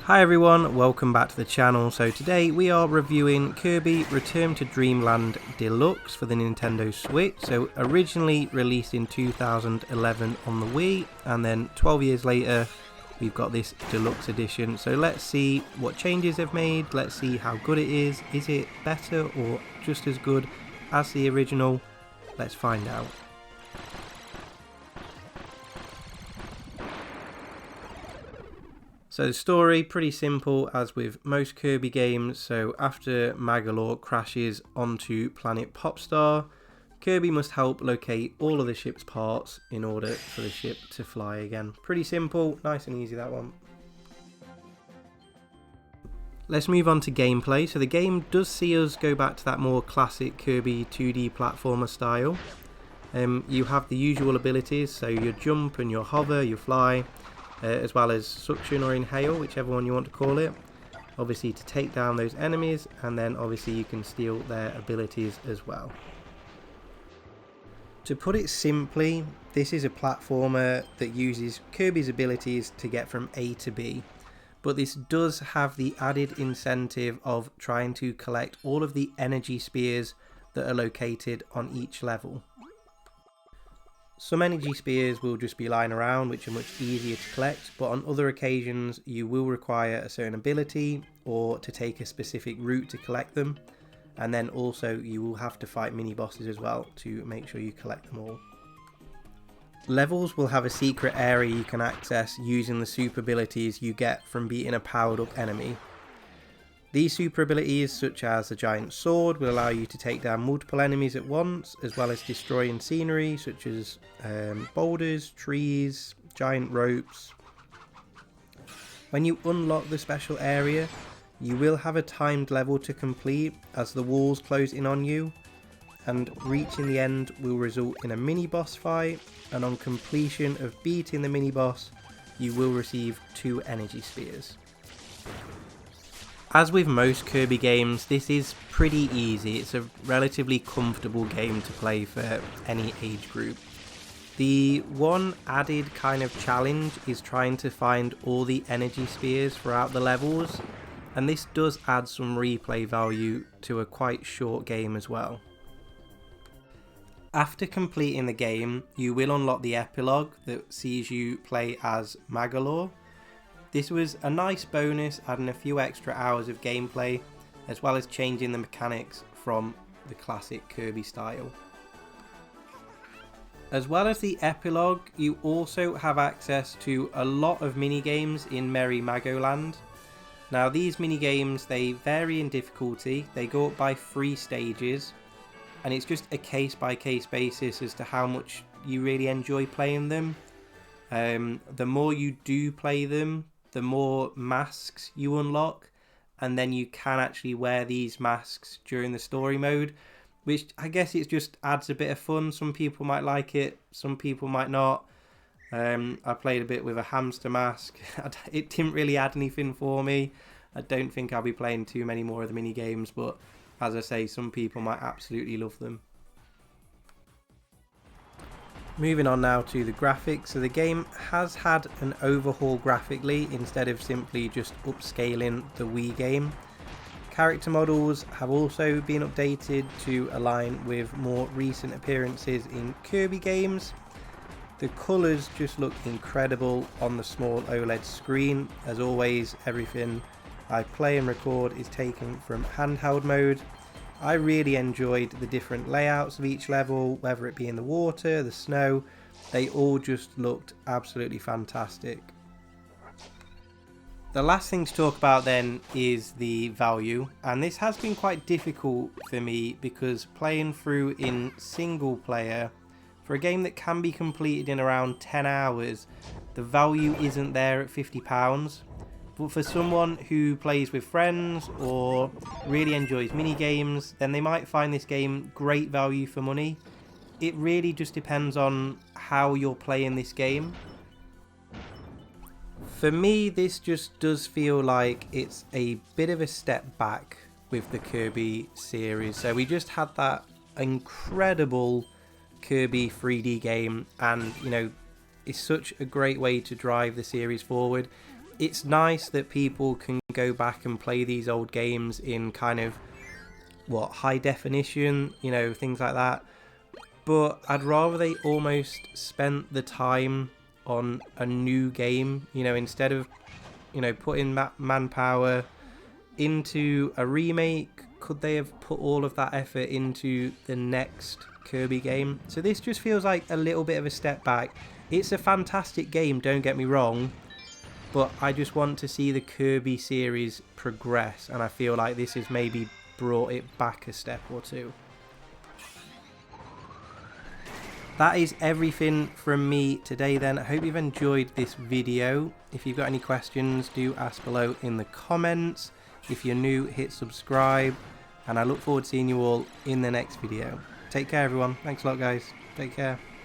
Hi everyone, welcome back to the channel. So today we are reviewing Kirby Return to Dreamland Deluxe for the Nintendo Switch. So originally released in 2011 on the Wii, and then 12 years later we've got this Deluxe edition. So let's see what changes they've made, let's see how good it is it better or just as good as the original? Let's find out. So the story, pretty simple as with most Kirby games. So after Magolor crashes onto planet Popstar, Kirby must help locate all of the ship's parts in order for the ship to fly again. Pretty simple, nice and easy that one. Let's move on to gameplay. So the game does see us go back to that more classic Kirby 2D platformer style. You have the usual abilities, so your jump and your hover, your fly. As well as suction or inhale, whichever one you want to call it, obviously to take down those enemies, and then obviously you can steal their abilities as well. To put it simply, this is a platformer that uses Kirby's abilities to get from A to B, but this does have the added incentive of trying to collect all of the energy spears that are located on each level. Some energy spears will just be lying around, which are much easier to collect, but on other occasions you will require a certain ability or to take a specific route to collect them, and then also you will have to fight mini bosses as well to make sure you collect them all. Levels will have a secret area you can access using the super abilities you get from beating a powered up enemy. These super abilities, such as the giant sword, will allow you to take down multiple enemies at once, as well as destroying scenery such as boulders, trees, giant ropes. When you unlock the special area, you will have a timed level to complete as the walls close in on you, and reaching the end will result in a mini boss fight, and on completion of beating the mini boss, you will receive 2 energy spears. As with most Kirby games, this is pretty easy. It's a relatively comfortable game to play for any age group. The one added kind of challenge is trying to find all the energy spears throughout the levels, and this does add some replay value to a quite short game as well. After completing the game, you will unlock the epilogue that sees you play as Magolor. This was a nice bonus, adding a few extra hours of gameplay, as well as changing the mechanics from the classic Kirby style. As well as the epilogue, you also have access to a lot of minigames in Merry Magoland. Now these minigames, they vary in difficulty, they go up by 3 stages, and it's just a case by case basis as to how much you really enjoy playing them. The more you do play them, the more masks you unlock, and then you can actually wear these masks during the story mode, which I guess it just adds a bit of fun. Some people might like it, some people might not. I played a bit with a hamster mask. It didn't really add anything for me. I don't think I'll be playing too many more of the mini games, but as I say, some people might absolutely love them. Moving on now to the graphics. So the game has had an overhaul graphically instead of simply just upscaling the Wii game. Character models have also been updated to align with more recent appearances in Kirby games. The colours just look incredible on the small OLED screen. As always, everything I play and record is taken from handheld mode. I really enjoyed the different layouts of each level, whether it be in the water, the snow, they all just looked absolutely fantastic. The last thing to talk about then is the value, and this has been quite difficult for me because playing through in single player, for a game that can be completed in around 10 hours, the value isn't there at £50. But for someone who plays with friends or really enjoys mini games, then they might find this game great value for money. It really just depends on how you're playing this game. For me, this just does feel like it's a bit of a step back with the Kirby series. So we just had that incredible Kirby 3D game, and you know, it's such a great way to drive the series forward. it's nice that people can go back and play these old games in kind of high definition, you know, things like that. But I'd rather they almost spent the time on a new game, you know, instead of, you know, putting manpower into a remake. Could they have put all of that effort into the next Kirby game? So this just feels like a little bit of a step back. It's a fantastic game, don't get me wrong, but I just want to see the Kirby series progress, and I feel like this has maybe brought it back a step or two. That is everything from me today then. I hope you've enjoyed this video. If you've got any questions, do ask below in the comments. If you're new, hit subscribe, and I look forward to seeing you all in the next video. Take care everyone. Thanks a lot guys. Take care.